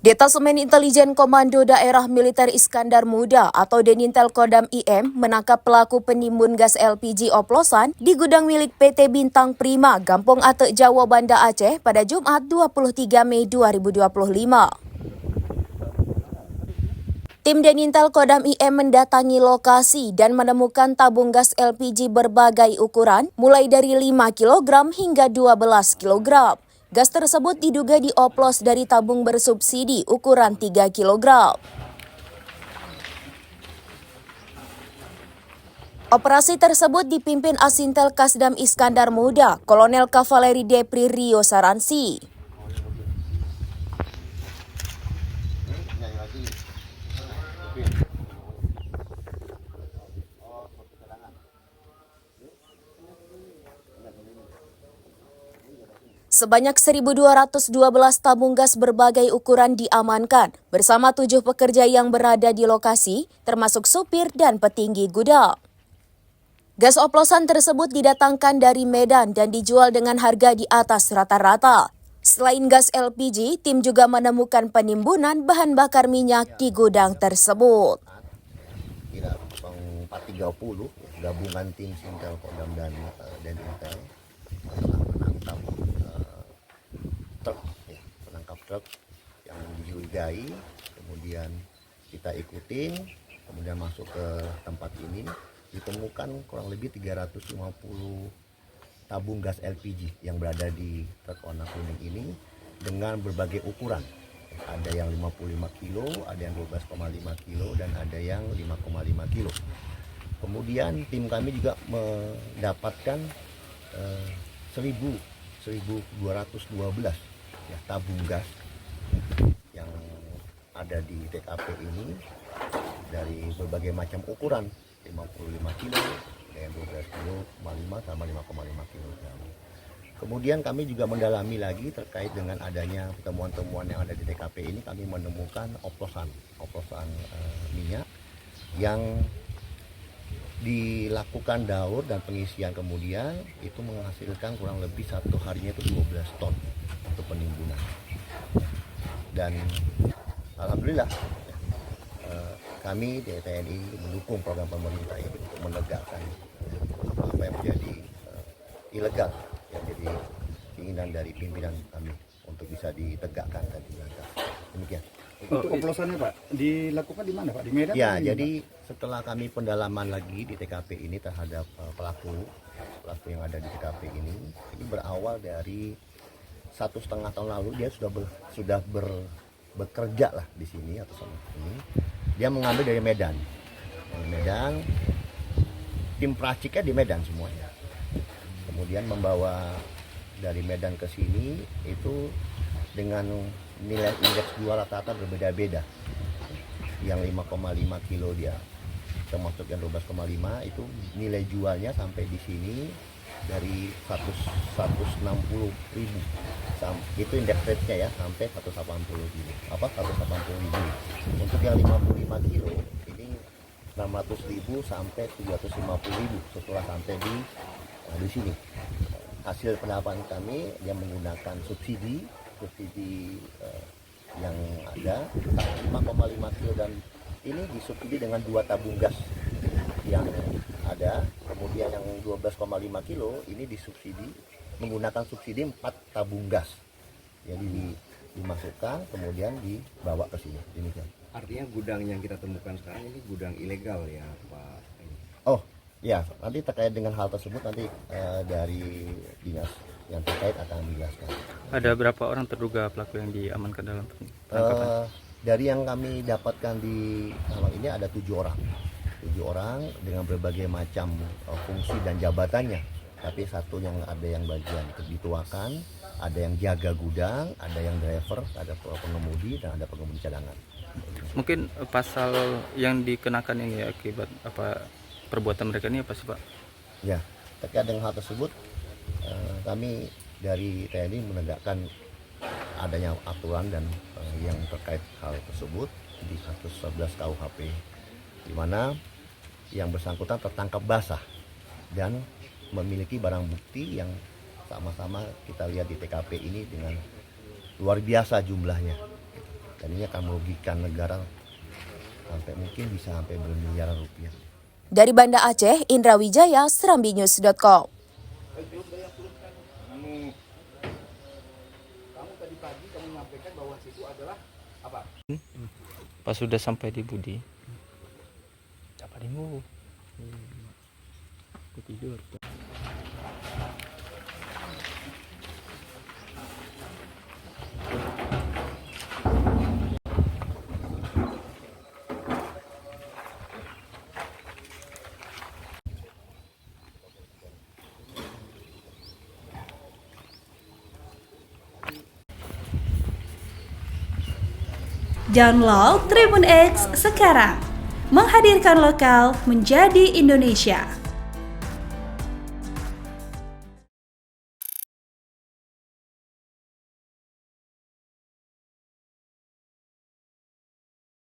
Detasemen Intelijen Komando Daerah Militer Iskandar Muda atau Denintel Kodam IM menangkap pelaku penimbun gas LPG oplosan di gudang milik PT Bintang Prima, Gampong Ate, Jawa, Banda Aceh pada Jumat 23 Mei 2025. Tim Denintel Kodam IM mendatangi lokasi dan menemukan tabung gas LPG berbagai ukuran, mulai dari 5 kg hingga 12 kg. Gas tersebut diduga dioplos dari tabung bersubsidi ukuran 3 kg. Operasi tersebut dipimpin Asintel Kasdam Iskandar Muda, Kolonel Kavaleri Depri Rio Saransi. Sebanyak 1.212 tabung gas berbagai ukuran diamankan bersama 7 pekerja yang berada di lokasi, termasuk supir dan petinggi gudang. Gas oplosan tersebut didatangkan dari Medan dan dijual dengan harga di atas rata-rata. Selain gas LPG, tim juga menemukan penimbunan bahan bakar minyak di gudang tersebut. Kira 430 gabungan tim Sintel Kodam dan Intel menangkap truk yang dicurigai, kemudian kita ikutin, kemudian masuk ke tempat ini, ditemukan kurang lebih 350 tabung gas LPG yang berada di truk warna kuning ini dengan berbagai ukuran. Ada yang 55 kilo, ada yang 12,5 kilo, dan ada yang 5,5 kilo. Kemudian tim kami juga mendapatkan 1.212 ya, tabung gas yang ada di TKP ini dari berbagai macam ukuran, 55 kilo, ada yang 12 kilo, 5 sama 5,5 kilo. Kemudian kami juga mendalami lagi terkait dengan adanya temuan-temuan yang ada di TKP ini. Kami menemukan oplosan minyak yang dilakukan daur dan pengisian, kemudian itu menghasilkan kurang lebih satu harinya itu 12 ton untuk penimbunan. Dan alhamdulillah kami di TNI mendukung program pemerintah ini untuk menegakkan apa yang menjadi ilegal, yang jadi keinginan dari pimpinan kami untuk bisa ditegakkan dan dilanggar. Demikian. Untuk oplosannya Pak, dilakukan di mana Pak? Di Medan? Ya, jadi setelah kami pendalaman lagi di TKP ini terhadap pelaku yang ada di TKP ini berawal dari 1,5 tahun lalu dia sudah bekerja lah di sini atau sama ini. Dia mengambil dari Medan. Tim peraciknya di Medan semuanya. Kemudian membawa dari Medan ke sini itu dengan nilai indeks jual rata-rata berbeda-beda. Yang 5,5 kilo dia, termasuk yang 12,5 itu nilai jualnya sampai di sini dari 160.000. Itu indeks rate-nya ya, sampai 180.000. 180.000. Untuk yang 55 kilo ini 600.000 sampai 750.000 setelah sampai di sini. Hasil pendalaman kami yang menggunakan subsidi yang ada 5,5 kilo, dan ini disubsidi dengan 2 tabung gas yang ada. Kemudian yang 12,5 kilo ini disubsidi menggunakan subsidi 4 tabung gas. Jadi dimasukkan kemudian dibawa ke sini. Demikian. Artinya gudang yang kita temukan sekarang ini gudang ilegal ya Pak? Oh ya, nanti terkait dengan hal tersebut nanti dari dinas yang terkait akan menjelaskan. Ada berapa orang terduga pelaku yang diamankan dalam penangkapan? Dari yang kami dapatkan di malam ini ada 7 orang. 7 orang dengan berbagai macam fungsi dan jabatannya. Tapi satu yang ada yang bagian dituakan, ada yang jaga gudang, ada yang driver, ada pengemudi, dan ada pengemudi cadangan. Mungkin pasal yang dikenakan ini akibat apa perbuatan mereka ini apa sih Pak? Ya, terkait dengan hal tersebut kami dari TNI menegakkan adanya aturan dan yang terkait hal tersebut di 111 KUHP, di mana yang bersangkutan tertangkap basah dan memiliki barang bukti yang sama-sama kita lihat di TKP ini dengan luar biasa jumlahnya. Dan ini akan merugikan negara sampai mungkin bisa sampai bermiliaran rupiah. Dari Banda Aceh, Indra Wijaya, serambinews.com. Pas sudah sampai di Budi. Apa demo? Aku tidur. Download Tribun X sekarang, menghadirkan lokal menjadi Indonesia.